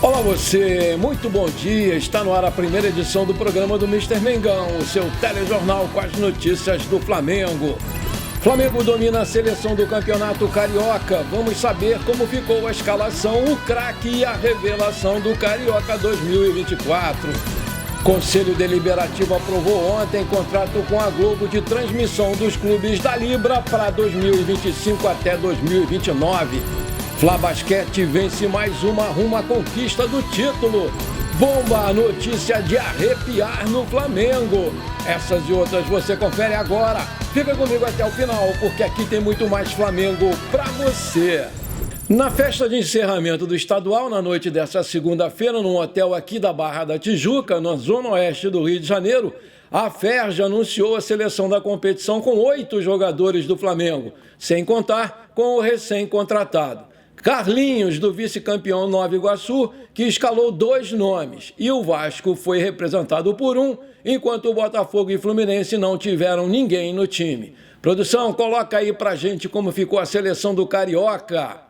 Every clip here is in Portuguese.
Olá você, muito bom dia, está no ar a primeira edição do programa do Mr. Mengão, o seu telejornal com as notícias do Flamengo. Flamengo domina a seleção do Campeonato Carioca, vamos saber como ficou a escalação, o craque e a revelação do Carioca 2024. Conselho Deliberativo aprovou ontem contrato com a Globo de transmissão dos clubes da Libra para 2025 até 2029. Fla Basquete vence mais uma rumo à conquista do título. Bomba a notícia de arrepiar no Flamengo. Essas e outras você confere agora. Fica comigo até o final, porque aqui tem muito mais Flamengo pra você. Na festa de encerramento do estadual, na noite dessa segunda-feira, num hotel aqui da Barra da Tijuca, na zona oeste do Rio de Janeiro, a Ferj anunciou a seleção da competição com 8 jogadores do Flamengo, sem contar com o recém-contratado. Carlinhos, do vice-campeão Nova Iguaçu, que escalou 2 nomes, e o Vasco foi representado por um, enquanto o Botafogo e Fluminense não tiveram ninguém no time. Produção, coloca aí pra gente como ficou a seleção do Carioca.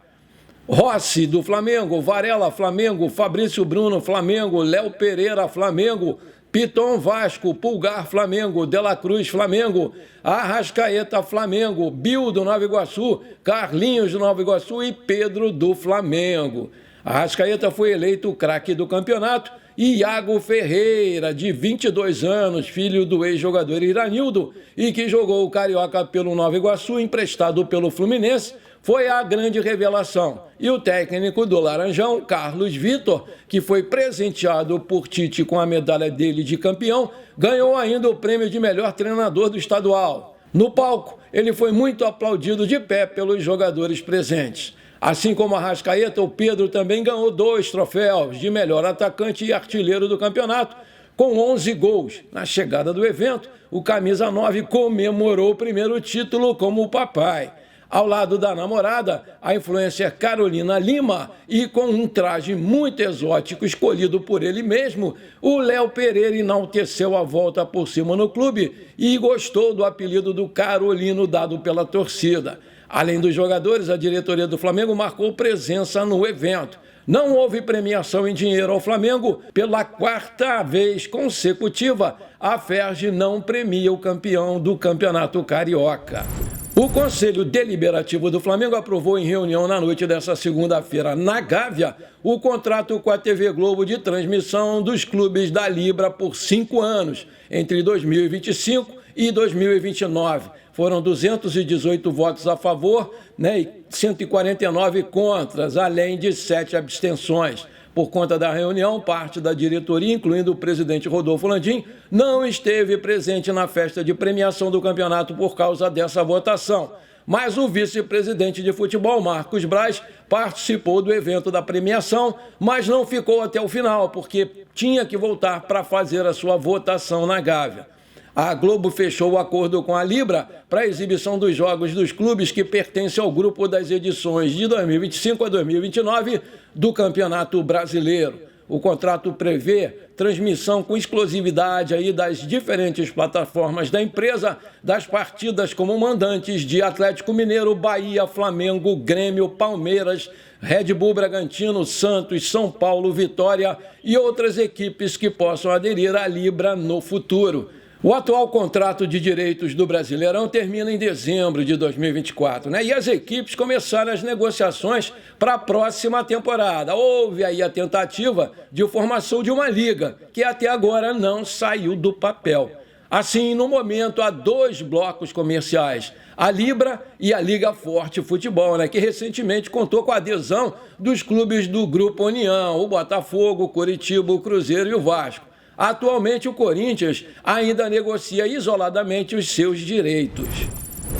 Rossi, do Flamengo, Varela, Flamengo, Fabrício Bruno, Flamengo, Léo Pereira, Flamengo, Piton, Vasco, Pulgar, Flamengo, De La Cruz, Flamengo, Arrascaeta, Flamengo, Bill, do Nova Iguaçu, Carlinhos, do Nova Iguaçu e Pedro, do Flamengo. Arrascaeta foi eleito o craque do campeonato e Iago Ferreira, de 22 anos, filho do ex-jogador Iranildo e que jogou o Carioca pelo Nova Iguaçu, emprestado pelo Fluminense, foi a grande revelação. E o técnico do Laranjão, Carlos Vitor, que foi presenteado por Tite com a medalha dele de campeão, ganhou ainda o prêmio de melhor treinador do estadual. No palco, ele foi muito aplaudido de pé pelos jogadores presentes. Assim como a Arrascaeta, o Pedro também ganhou 2 troféus de melhor atacante e artilheiro do campeonato, com 11 gols. Na chegada do evento, o camisa 9 comemorou o primeiro título como o papai. Ao lado da namorada, a influencer Carolina Lima, e com um traje muito exótico escolhido por ele mesmo, o Léo Pereira enalteceu a volta por cima no clube e gostou do apelido do Carolino dado pela torcida. Além dos jogadores, a diretoria do Flamengo marcou presença no evento. Não houve premiação em dinheiro ao Flamengo. Pela 4ª vez consecutiva, a Ferj não premia o campeão do Campeonato Carioca. O Conselho Deliberativo do Flamengo aprovou em reunião na noite dessa segunda-feira na Gávea o contrato com a TV Globo de transmissão dos clubes da Libra por 5 anos, entre 2025 e 2029. Foram 218 votos a favor, e 149 contras, além de 7 abstenções. Por conta da reunião, parte da diretoria, incluindo o presidente Rodolfo Landim, não esteve presente na festa de premiação do campeonato por causa dessa votação. Mas o vice-presidente de futebol, Marcos Braz, participou do evento da premiação, mas não ficou até o final, porque tinha que voltar para fazer a sua votação na Gávea. A Globo fechou o acordo com a Libra para a exibição dos jogos dos clubes que pertencem ao grupo das edições de 2025 a 2029 do Campeonato Brasileiro. O contrato prevê transmissão com exclusividade aí das diferentes plataformas da empresa das partidas como mandantes de Atlético Mineiro, Bahia, Flamengo, Grêmio, Palmeiras, Red Bull Bragantino, Santos, São Paulo, Vitória e outras equipes que possam aderir à Libra no futuro. O atual contrato de direitos do Brasileirão termina em dezembro de 2024, E as equipes começaram as negociações para a próxima temporada. Houve aí a tentativa de formação de uma liga, que até agora não saiu do papel. Assim, no momento, há 2 blocos comerciais, a Libra e a Liga Forte Futebol, que recentemente contou com a adesão dos clubes do Grupo União, o Botafogo, o Coritiba, o Cruzeiro e o Vasco. Atualmente, o Corinthians ainda negocia isoladamente os seus direitos.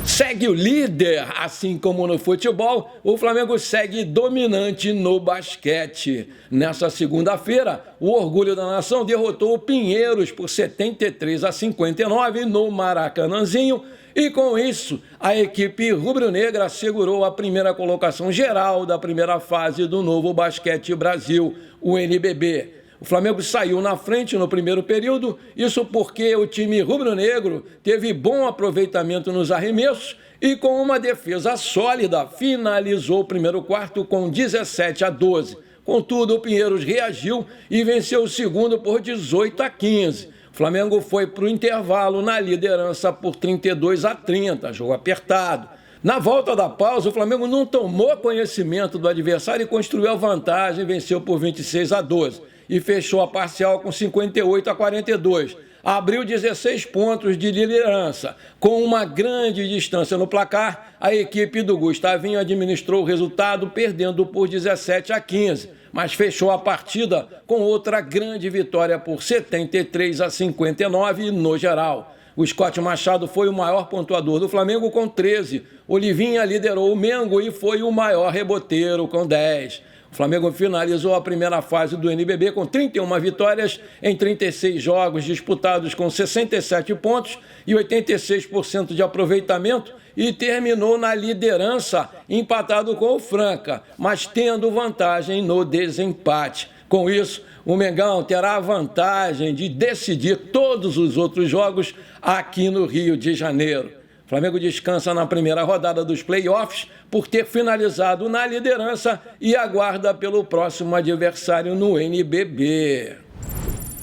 Segue o líder, assim como no futebol, o Flamengo segue dominante no basquete. Nessa segunda-feira, o Orgulho da Nação derrotou o Pinheiros por 73-59 no Maracanãzinho e, com isso, a equipe rubro-negra assegurou a primeira colocação geral da primeira fase do Novo Basquete Brasil, o NBB. O Flamengo saiu na frente no primeiro período, isso porque o time rubro-negro teve bom aproveitamento nos arremessos e, com uma defesa sólida, finalizou o primeiro quarto com 17-12. Contudo, o Pinheiros reagiu e venceu o segundo por 18-15. O Flamengo foi para o intervalo na liderança por 32-30, jogo apertado. Na volta da pausa, o Flamengo não tomou conhecimento do adversário e construiu a vantagem, venceu por 26-12 e fechou a parcial com 58-42. Abriu 16 pontos de liderança. Com uma grande distância no placar, a equipe do Gustavinho administrou o resultado, perdendo por 17-15, mas fechou a partida com outra grande vitória por 73-59 no geral. O Scott Machado foi o maior pontuador do Flamengo com 13. Olivinha liderou o Mengo e foi o maior reboteiro com 10. O Flamengo finalizou a primeira fase do NBB com 31 vitórias em 36 jogos disputados com 67 pontos e 86% de aproveitamento e terminou na liderança empatado com o Franca, mas tendo vantagem no desempate. Com isso, o Mengão terá a vantagem de decidir todos os outros jogos aqui no Rio de Janeiro. O Flamengo descansa na primeira rodada dos playoffs por ter finalizado na liderança e aguarda pelo próximo adversário no NBB.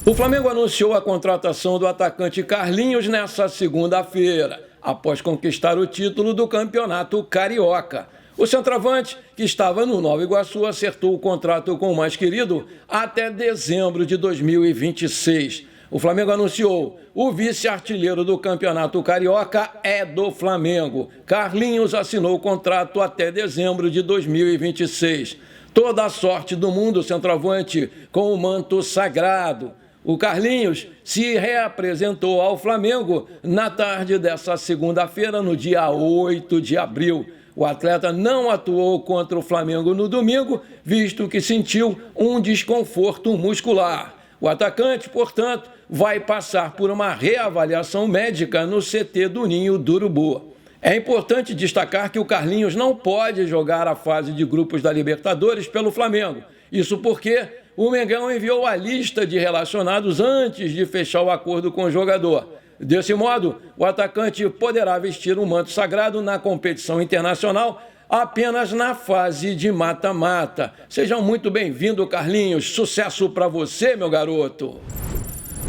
O Flamengo anunciou a contratação do atacante Carlinhos nessa segunda-feira, após conquistar o título do Campeonato Carioca. O centroavante, que estava no Nova Iguaçu, acertou o contrato com o mais querido até dezembro de 2026. O Flamengo anunciou: o vice-artilheiro do Campeonato Carioca é do Flamengo. Carlinhos assinou o contrato até dezembro de 2026. Toda a sorte do mundo, centroavante, com o manto sagrado. O Carlinhos se reapresentou ao Flamengo na tarde dessa segunda-feira, no dia 8 de abril. O atleta não atuou contra o Flamengo no domingo, visto que sentiu um desconforto muscular. O atacante, portanto, vai passar por uma reavaliação médica no CT do Ninho do Urubu. É importante destacar que o Carlinhos não pode jogar a fase de grupos da Libertadores pelo Flamengo. Isso porque o Mengão enviou a lista de relacionados antes de fechar o acordo com o jogador. Desse modo, o atacante poderá vestir um manto sagrado na competição internacional apenas na fase de mata-mata. Sejam muito bem-vindos, Carlinhos. Sucesso para você, meu garoto.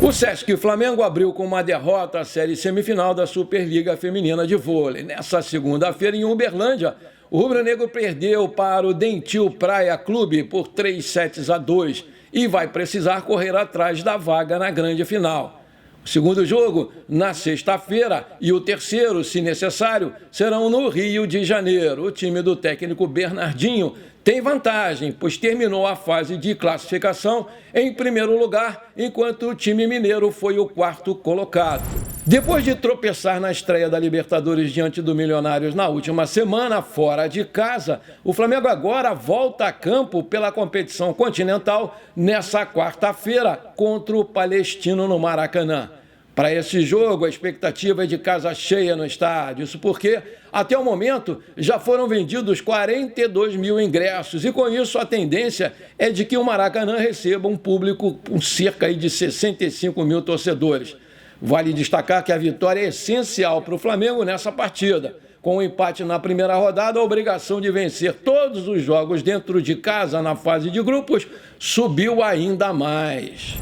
O Sesc Flamengo abriu com uma derrota a série semifinal da Superliga Feminina de Vôlei. Nessa segunda-feira, em Uberlândia, o rubro-negro perdeu para o Dentil Praia Clube por 3-2 e vai precisar correr atrás da vaga na grande final. O segundo jogo, na sexta-feira, e o terceiro, se necessário, serão no Rio de Janeiro. O time do técnico Bernardinho tem vantagem, pois terminou a fase de classificação em primeiro lugar, enquanto o time mineiro foi o quarto colocado. Depois de tropeçar na estreia da Libertadores diante do Milionários na última semana, fora de casa, o Flamengo agora volta a campo pela competição continental nessa quarta-feira contra o Palestino no Maracanã. Para esse jogo, a expectativa é de casa cheia no estádio. Isso porque, até o momento, já foram vendidos 42 mil ingressos e, com isso, a tendência é de que o Maracanã receba um público com cerca de 65 mil torcedores. Vale destacar que a vitória é essencial para o Flamengo nessa partida. Com o empate na primeira rodada, a obrigação de vencer todos os jogos dentro de casa na fase de grupos subiu ainda mais.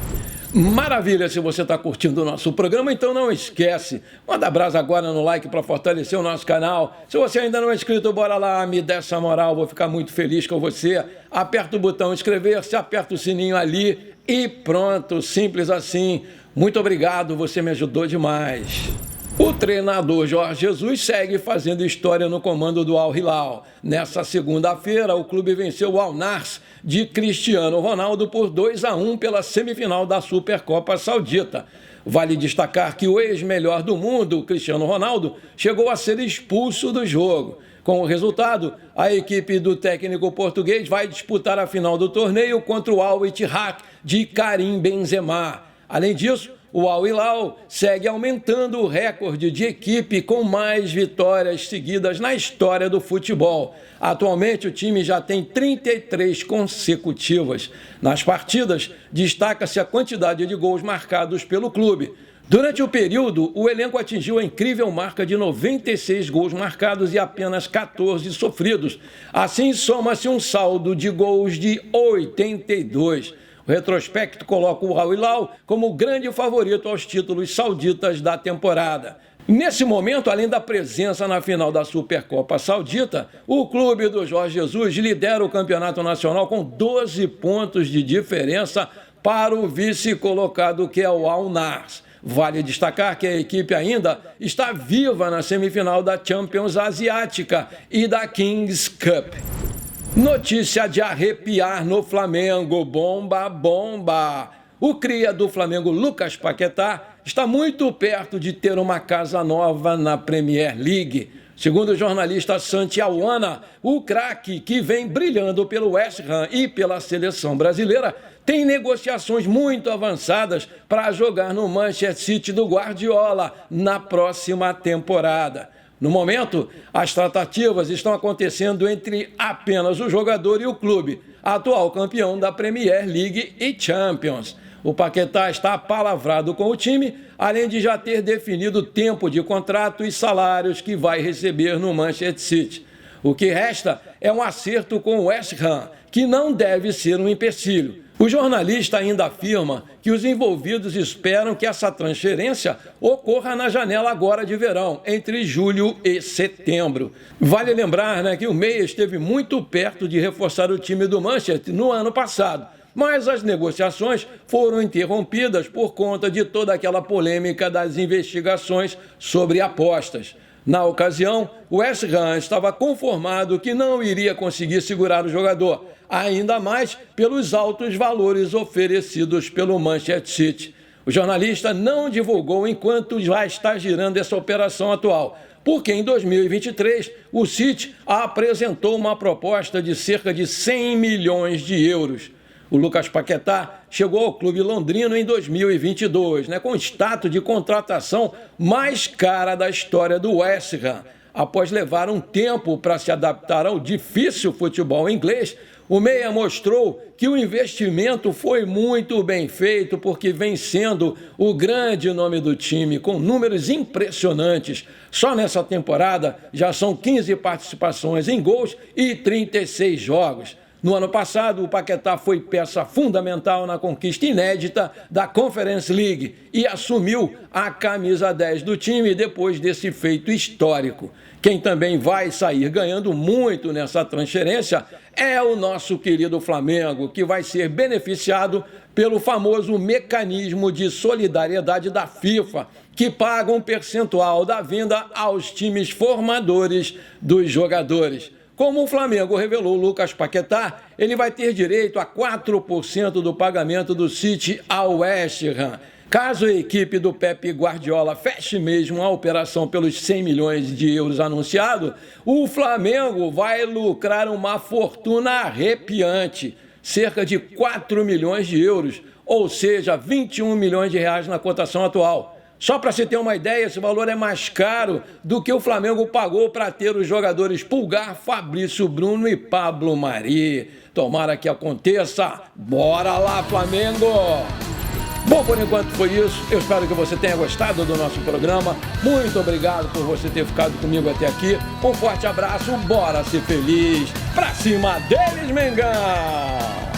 Maravilha, se você está curtindo o nosso programa, então não esquece, manda brasa agora no like para fortalecer o nosso canal. Se você ainda não é inscrito, bora lá, me dê essa moral, vou ficar muito feliz com você. Aperta o botão inscrever-se, aperta o sininho ali e pronto, simples assim. Muito obrigado, você me ajudou demais. O treinador Jorge Jesus segue fazendo história no comando do Al Hilal. Nessa segunda-feira, o clube venceu o Al Nassr de Cristiano Ronaldo por 2-1 pela semifinal da Supercopa Saudita. Vale destacar que o ex-melhor do mundo, Cristiano Ronaldo, chegou a ser expulso do jogo. Com o resultado, a equipe do técnico português vai disputar a final do torneio contra o Al Ittihad de Karim Benzema. Além disso, o Al Hilal segue aumentando o recorde de equipe com mais vitórias seguidas na história do futebol. Atualmente, o time já tem 33 consecutivas. Nas partidas, destaca-se a quantidade de gols marcados pelo clube. Durante o período, o elenco atingiu a incrível marca de 96 gols marcados e apenas 14 sofridos. Assim, soma-se um saldo de gols de 82. O retrospecto coloca o Al Hilal como o grande favorito aos títulos sauditas da temporada. Nesse momento, além da presença na final da Supercopa Saudita, o clube do Jorge Jesus lidera o campeonato nacional com 12 pontos de diferença para o vice-colocado, que é o Al Nassr. Vale destacar que a equipe ainda está viva na semifinal da Champions Asiática e da Kings Cup. Notícia de arrepiar no Flamengo, bomba, bomba! O cria do Flamengo, Lucas Paquetá, está muito perto de ter uma casa nova na Premier League. Segundo o jornalista Santi Awana, o craque, que vem brilhando pelo West Ham e pela seleção brasileira, tem negociações muito avançadas para jogar no Manchester City do Guardiola na próxima temporada. No momento, as tratativas estão acontecendo entre apenas o jogador e o clube, atual campeão da Premier League e Champions. O Paquetá está apalavrado com o time, além de já ter definido o tempo de contrato e salários que vai receber no Manchester City. O que resta é um acerto com o West Ham, que não deve ser um empecilho. O jornalista ainda afirma que os envolvidos esperam que essa transferência ocorra na janela agora de verão, entre julho e setembro. Vale lembrar, que o meia esteve muito perto de reforçar o time do Manchester no ano passado, mas as negociações foram interrompidas por conta de toda aquela polêmica das investigações sobre apostas. Na ocasião, o West Ham estava conformado que não iria conseguir segurar o jogador, ainda mais pelos altos valores oferecidos pelo Manchester City. O jornalista não divulgou enquanto já está girando essa operação atual, porque em 2023 o City apresentou uma proposta de cerca de 100 milhões de euros. O Lucas Paquetá chegou ao clube londrino em 2022, com status de contratação mais cara da história do West Ham. Após levar um tempo para se adaptar ao difícil futebol inglês, o meia mostrou que o investimento foi muito bem feito, porque vem sendo o grande nome do time, com números impressionantes. Só nessa temporada já são 15 participações em gols e 36 jogos. No ano passado, o Paquetá foi peça fundamental na conquista inédita da Conference League e assumiu a camisa 10 do time depois desse feito histórico. Quem também vai sair ganhando muito nessa transferência é o nosso querido Flamengo, que vai ser beneficiado pelo famoso mecanismo de solidariedade da FIFA, que paga um percentual da venda aos times formadores dos jogadores. Como o Flamengo revelou Lucas Paquetá, ele vai ter direito a 4% do pagamento do City ao West Ham. Caso a equipe do Pep Guardiola feche mesmo a operação pelos 100 milhões de euros anunciado, o Flamengo vai lucrar uma fortuna arrepiante, cerca de 4 milhões de euros, ou seja, 21 milhões de reais na cotação atual. Só para você ter uma ideia, esse valor é mais caro do que o Flamengo pagou para ter os jogadores Pulgar, Fabrício Bruno e Pablo Mari. Tomara que aconteça. Bora lá, Flamengo! Bom, por enquanto foi isso. Eu espero que você tenha gostado do nosso programa. Muito obrigado por você ter ficado comigo até aqui. Um forte abraço, bora ser feliz. Pra cima deles, Mengão!